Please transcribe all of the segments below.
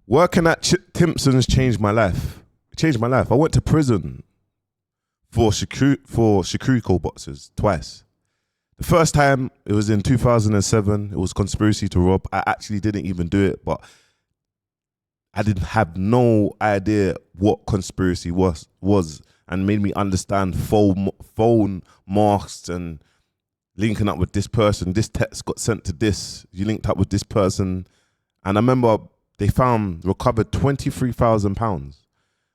Working at Timson's changed my life. It changed my life. I went to prison for Shakuriko boxes twice. The first time, it was in 2007. It was conspiracy to rob. I actually didn't even do it, but I didn't have no idea what conspiracy was and made me understand phone masks and linking up with this person. This text got sent to this. You linked up with this person. And I remember they recovered £23,000.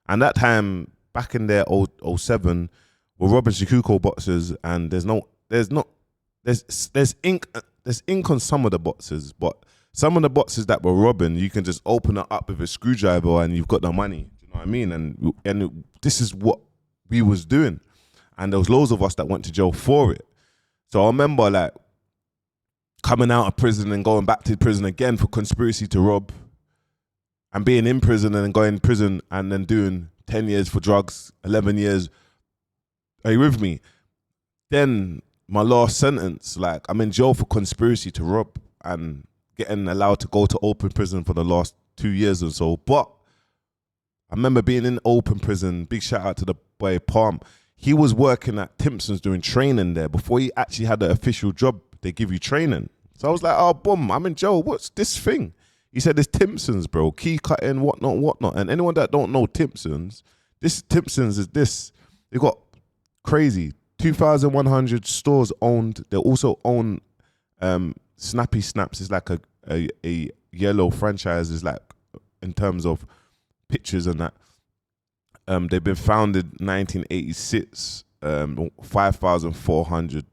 And that time, back in their 07, we're robbing Shakuriko boxes, and there's ink on some of the boxes, but some of the boxes that we're robbing, you can just open it up with a screwdriver and you've got the money. Do you know what I mean? And this is what we was doing. And there was loads of us that went to jail for it. So I remember like coming out of prison and going back to prison again for conspiracy to rob, and being in prison and then going to prison and then doing 10 years for drugs, 11 years. Are you with me? Then my last sentence, like I'm in jail for conspiracy to rob and getting allowed to go to open prison for the last 2 years or so. But I remember being in open prison. Big shout out to the boy Palm. He was working at Timson's doing training there. Before he actually had an official job, they give you training. So I was like, oh, boom, I'm in jail. What's this thing? He said, it's Timson's, bro. Key cutting, whatnot. And anyone that don't know Timson's, Timson's is this. They got crazy 2,100 stores owned. They also own Snappy Snaps. Is like a yellow franchise. Is like in terms of pictures and that. They've been founded 1986. 5,400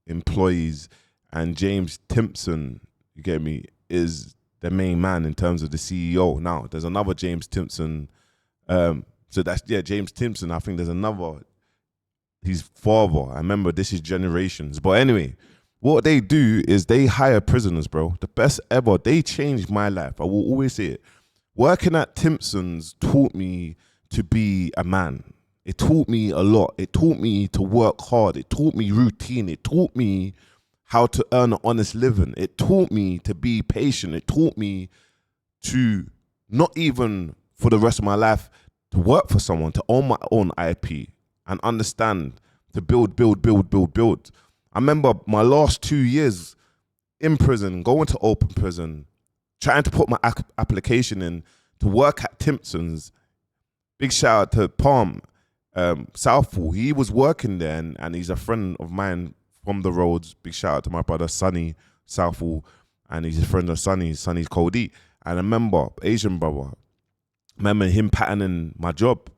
employees, and James Timson, you get me, is the main man in terms of the CEO. Now there's another James Timson. So that's James Timson. I think there's another. His father. I remember this is generations. But anyway, what they do is they hire prisoners, bro. The best ever. They changed my life. I will always say it. Working at Timson's taught me to be a man. It taught me a lot. It taught me to work hard. It taught me routine. It taught me how to earn an honest living. It taught me to be patient. It taught me to not even for the rest of my life to work for someone, to own my own IP and understand, to build. I remember my last 2 years in prison, going to open prison, trying to put my application in to work at Timson's. Big shout out to Palm, Southall. He was working there and he's a friend of mine from the roads. Big shout out to my brother Sonny Southall, and he's a friend of Sonny's Cody. And I remember, Asian brother, remember him patterning my job,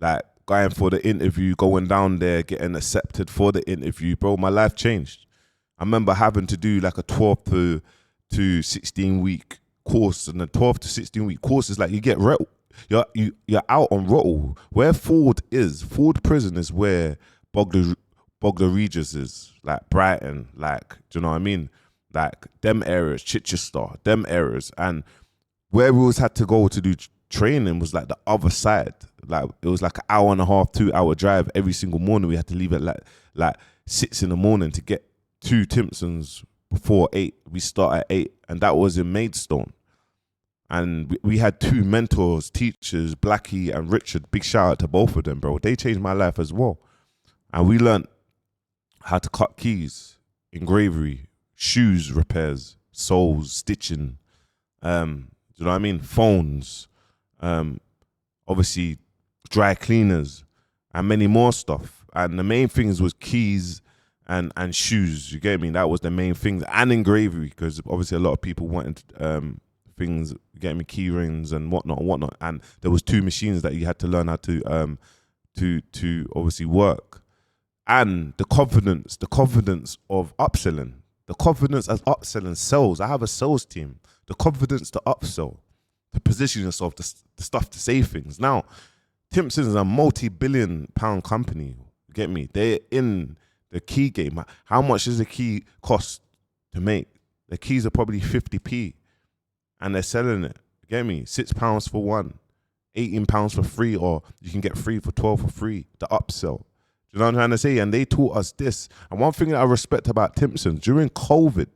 like going for the interview, going down there, getting accepted for the interview. Bro, my life changed. I remember having to do like a 12 to 16 week course, and the 12 to 16 week course is like you get you're out on Rottle. Where Ford prison is where Bogler Regis is, like Brighton, like, do you know what I mean? Like them areas, Chichester, them areas. And where we always had to go to do training was like the other side. Like it was like an hour and a half, 2 hour drive every single morning. We had to leave at like 6 in the morning to get to Timson's before 8. We start at 8, and that was in Maidstone. And we had 2 mentors, teachers, Blackie and Richard. Big shout out to both of them, bro. They changed my life as well. And we learned how to cut keys, engravery, shoes repairs, soles, stitching, do you know what I mean? Phones, obviously dry cleaners, and many more stuff. And the main things was keys and shoes, you get me? That was the main things. And engravery, because obviously a lot of people wanted things, get me, key rings and whatnot. And there was 2 machines that you had to learn how to obviously work. And the confidence of upselling. The confidence as upselling sales. I have a sales team. The confidence to upsell, to position yourself, the stuff to say things. Now, Timson is a multi-billion-pound company. You get me? They're in the key game. How much does a key cost to make? The keys are probably 50p, and they're selling it. You get me? £6 for one, £18 for free, or you can get 3 for 12 for free. The upsell. Do you know what I'm trying to say? And they taught us this. And one thing that I respect about Timson, during COVID,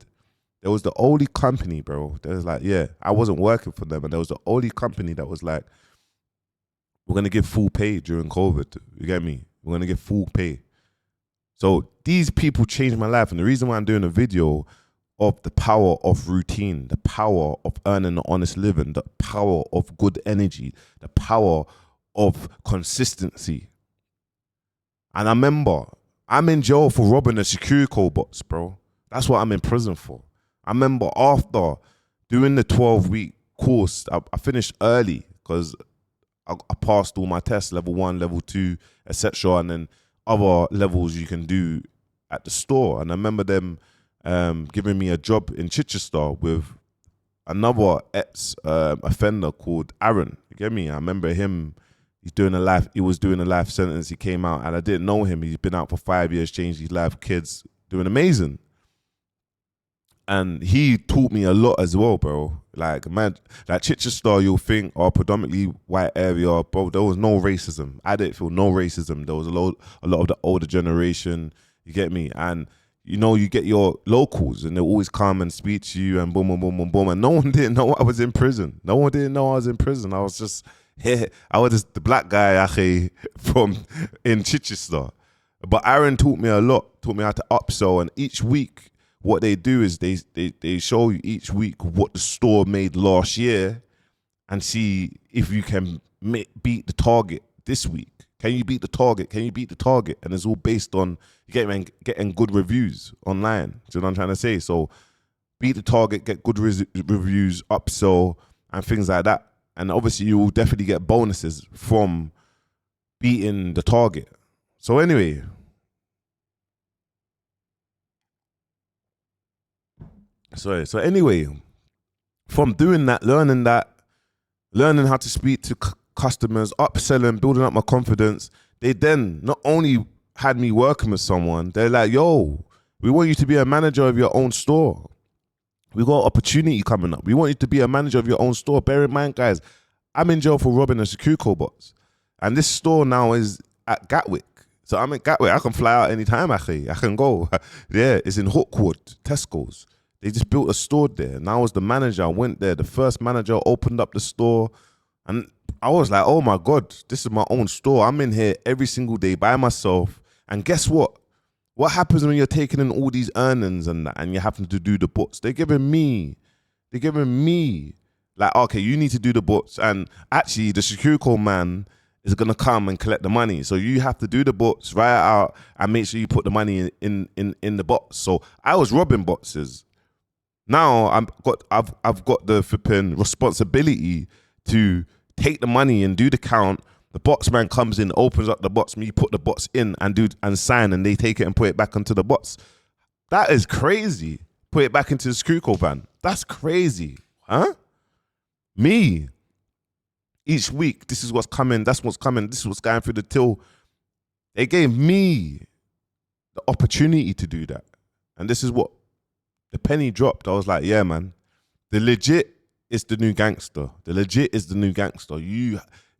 there was the only company, bro. There was like, yeah, I wasn't working for them, and there was the only company that was like, we're gonna give full pay during COVID. You get me? We're gonna give full pay. So these people changed my life, and the reason why I'm doing a video of the power of routine, the power of earning an honest living, the power of good energy, the power of consistency. And I remember I'm in jail for robbing a security code box, bro. That's what I'm in prison for. I remember after doing the 12-week course, I finished early because I passed all my tests, level 1, level 2, etc. And then other levels you can do at the store. And I remember them giving me a job in Chichester with another ex-offender called Aaron. You get me? I remember him. He was doing a life sentence. He came out, and I didn't know him. He's been out for 5 years, changed his life, kids, doing amazing. And he taught me a lot as well, bro. Like, man, like Chichester, you'll think, predominantly white area, bro. There was no racism. I didn't feel no racism. There was a lot of the older generation. You get me? And you get your locals, and they always come and speak to you, and boom, boom, boom, boom, boom. And no one didn't know I was in prison. No one didn't know I was in prison. I was just here. I was just the black guy, Ackhiii, from in Chichester. But Aaron taught me a lot. Taught me how to upsell, and each week, what they do is they show you each week what the store made last year and see if you can beat the target this week. Can you beat the target? Can you beat the target? And it's all based on getting good reviews online. Do you know what I'm trying to say? So beat the target, get good reviews, upsell, and things like that. And obviously you will definitely get bonuses from beating the target. So anyway, So anyway, from doing that, learning how to speak to customers, upselling, building up my confidence, they then not only had me working with someone, they're like, yo, we want you to be a manager of your own store. We got opportunity coming up. We want you to be a manager of your own store. Bear in mind, guys, I'm in jail for robbing a security code box. And this store now is at Gatwick. So I'm in Gatwick. I can fly out anytime, Ackhiii. I can go. Yeah, it's in Hookwood, Tesco's. They just built a store there, and I was the manager. I went there. The first manager opened up the store, and I was like, oh my God, this is my own store. I'm in here every single day by myself. And guess what? What happens when you're taking in all these earnings and that, and you happen to do the books? They're giving me, like, okay, you need to do the books. And actually, the security code man is going to come and collect the money. So you have to do the books, write it out, and make sure you put the money in the box. So I was robbing boxes. Now I've got the flipping responsibility to take the money and do the count. The box man comes in, opens up the box, me put the box in and sign, and they take it and put it back into the box. That is crazy. Put it back into the screw code van. That's crazy. Huh? Me. Each week, this is what's coming, that's what's coming, this is what's going through the till. They gave me the opportunity to do that. And this is what the penny dropped. I was like, yeah, man, the legit is the new gangster. The legit is the new gangster.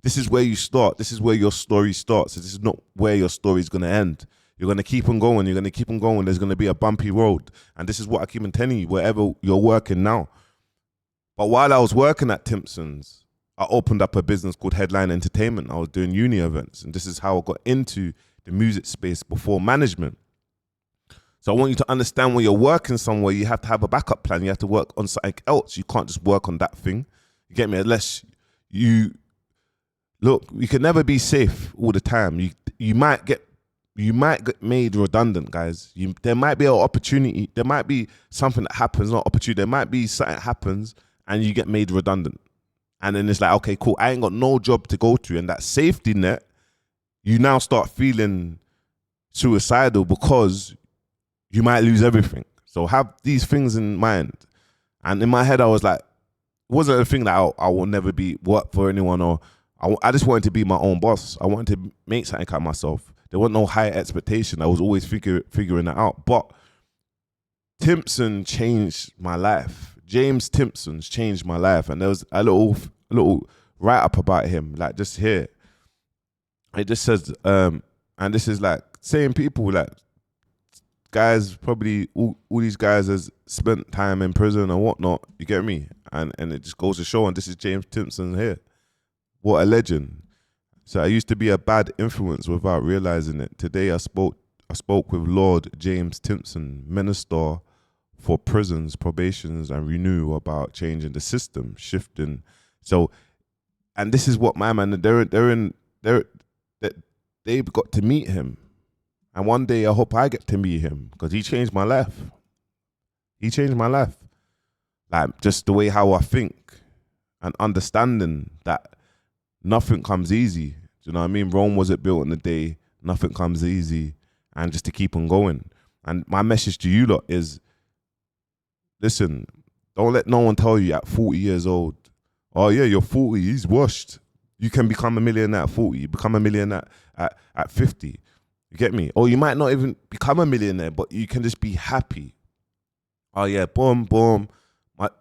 This is where you start. This is where your story starts. This is not where your story is going to end. You're going to keep on going. You're going to keep on going. There's going to be a bumpy road. And this is what I keep on telling you, wherever you're working now. But while I was working at Timson's, I opened up a business called Headline Entertainment. I was doing uni events. And this is how I got into the music space before management. So I want you to understand when you're working somewhere, you have to have a backup plan. You have to work on something else. You can't just work on that thing. You get me? Unless you can never be safe all the time. You might get made redundant, guys. There might be an opportunity. There might be something that happens, not opportunity. There might be something that happens and you get made redundant. And then it's like, okay, cool. I ain't got no job to go to. And that safety net, you now start feeling suicidal because you might lose everything. So have these things in mind. And in my head, I was like, it wasn't a thing that I will never work for anyone, or I just wanted to be my own boss. I wanted to make something out of myself. There wasn't no high expectation. I was always figuring that out. But Timson changed my life. James Timson's changed my life. And there was a little write-up about him, like just here. It just says, and this is like saying people like, guys, probably all these guys has spent time in prison and whatnot. You get me? And it just goes to show. And this is James Timson here. What a legend. So I used to be a bad influence without realizing it. Today I spoke with Lord James Timson, Minister for Prisons, Probations and Renew, about changing the system, shifting. So, and this is what my man, they've got to meet him. And one day I hope I get to meet him, because he changed my life. He changed my life. Like, just the way how I think and understanding that nothing comes easy. Do you know what I mean? Rome wasn't built in a day. Nothing comes easy. And just to keep on going. And my message to you lot is, listen, don't let no one tell you at 40 years old, oh yeah, you're 40, he's washed. You can become a millionaire at 40. You become a millionaire at 50. You get me? Or you might not even become a millionaire, but you can just be happy. Oh yeah, boom, boom.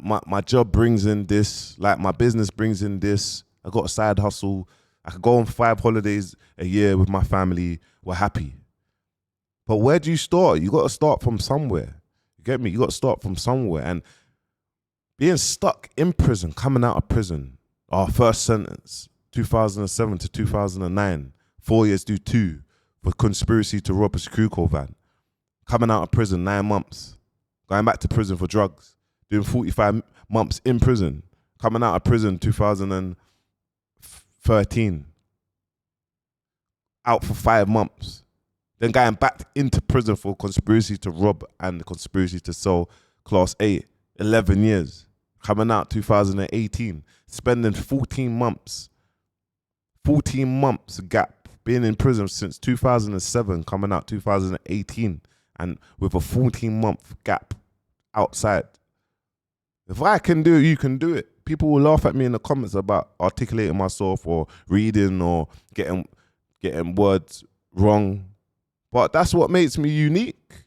My job brings in this, like my business brings in this. I got a side hustle. I could go on 5 holidays a year with my family. We're happy. But where do you start? You got to start from somewhere. You get me? You got to start from somewhere. And being stuck in prison, coming out of prison, our first sentence, 2007 to 2009, 4 years due 2 for conspiracy to rob a Securico van. Coming out of prison, 9 months. Going back to prison for drugs. Doing 45 months in prison. Coming out of prison 2013. Out for 5 months. Then going back into prison for conspiracy to rob and conspiracy to sell Class A, 11 years. Coming out 2018, spending 14 months gap, being in prison since 2007, coming out 2018, and with a 14-month gap outside. If I can do it, you can do it. People will laugh at me in the comments about articulating myself or reading or getting words wrong. But that's what makes me unique.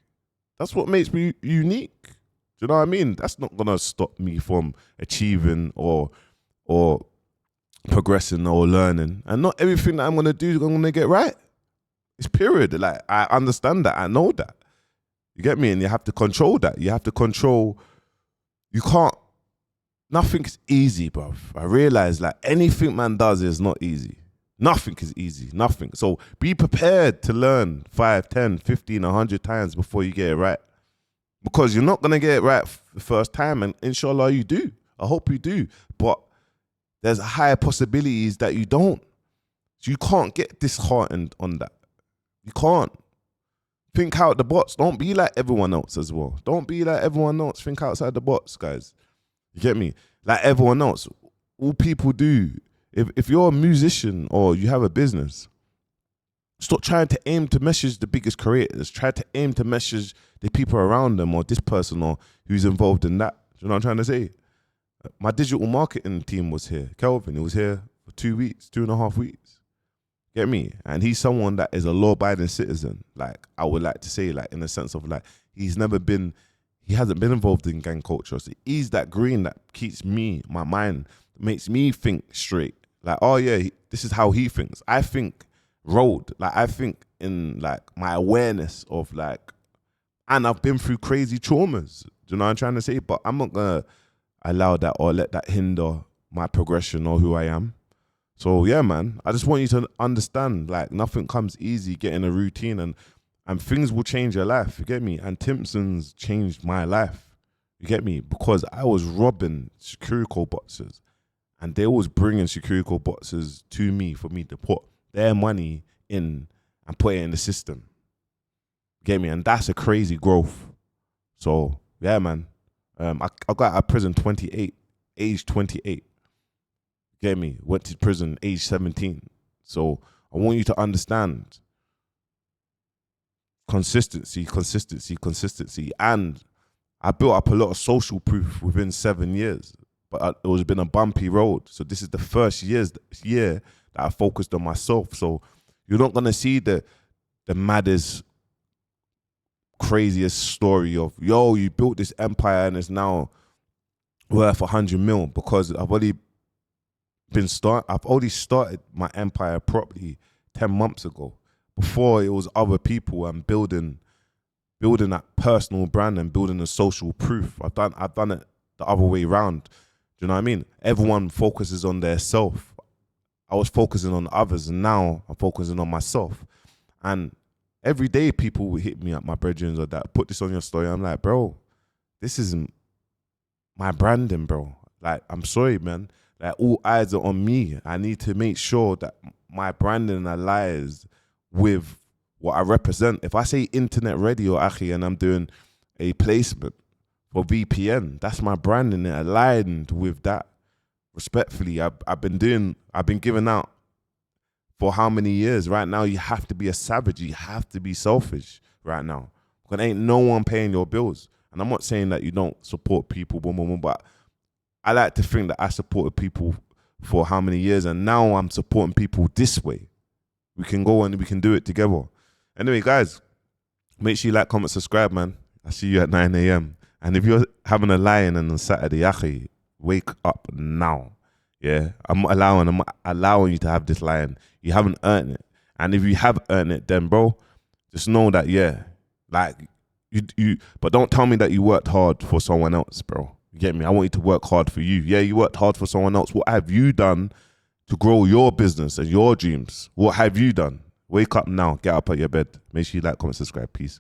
That's what makes me unique. Do you know what I mean? That's not gonna stop me from achieving or progressing or learning. And not everything that I'm gonna do, I'm gonna get right. It's period. Like, I understand that. I know that. You get me? And you have to control that. You have to control. You can't. Nothing's easy, bruv. I realize, like, anything man does is not easy. Nothing is easy, nothing. So be prepared to learn 5, 10, 15, 100 times before you get it right. Because you're not going to get it right the first time, and inshallah you do. I hope you do. But there's higher possibilities that you don't. So you can't get disheartened on that. You can't. Think out the box. Don't be like everyone else as well. Don't be like everyone else. Think outside the box, guys. You get me? Like everyone else. All people do. If you're a musician or you have a business, stop trying to aim to message the biggest creators. Try to aim to message the people around them or this person or who's involved in that. Do you know what I'm trying to say? My digital marketing team was here. Kelvin, he was here for 2 weeks, 2.5 weeks. Get me? And he's someone that is a law-abiding citizen. Like, I would like to say, like, in the sense of, like, he hasn't been involved in gang culture. So he's that green that keeps my mind, makes me think straight. Like, oh yeah, this is how he thinks. I think road. Like, I think in, like, my awareness of, like, and I've been through crazy traumas. Do you know what I'm trying to say? But I'm not gonna allow that or let that hinder my progression or who I am. So yeah, man, I just want you to understand, like, nothing comes easy. Get in a routine and things will change your life. You get me? And Timson's changed my life. You get me? Because I was robbing Securico boxes. And they was bringing Securico boxes to me for me to put their money in and put it in the system. Get me? And that's a crazy growth. So, yeah, man. I got out of prison age 28. Get me? Went to prison age 17. So, I want you to understand consistency. And I built up a lot of social proof within 7 years. But it was been a bumpy road. So this is the first year that I focused on myself. So you're not gonna see the maddest, craziest story of, yo, you built this empire and it's now worth 100 mil, because I've only started my empire properly 10 months ago. Before, it was other people I'm building building that personal brand and building a social proof. I've done it the other way around. Do you know what I mean? Everyone focuses on their self. I was focusing on others, and now I'm focusing on myself. And every day people will hit me up, my brethren or that, put this on your story. I'm like, bro, this isn't my branding, bro. Like, I'm sorry, man. Like, all eyes are on me. I need to make sure that my branding aligns with what I represent. If I say internet radio, Ackhiii, and I'm doing a placement for VPN, that's my branding. It aligned with that. Respectfully, I've been giving out for how many years? Right now, you have to be a savage. You have to be selfish right now. Because ain't no one paying your bills. And I'm not saying that you don't support people, but I like to think that I supported people for how many years, and now I'm supporting people this way. We can go and we can do it together. Anyway, guys, make sure you like, comment, subscribe, man. I see you at 9 a.m. And if you're having a lion on Saturday, Ackhiii, wake up now. Yeah, I'm allowing you to have this lion. You haven't earned it. And if you have earned it, then bro, just know that, yeah, like you but don't tell me that you worked hard for someone else, bro. You get me? I want you to work hard for you. Yeah, you worked hard for someone else. What have you done to grow your business and your dreams? What have you done? Wake up now. Get up out your bed. Make sure you like, comment, subscribe. Peace.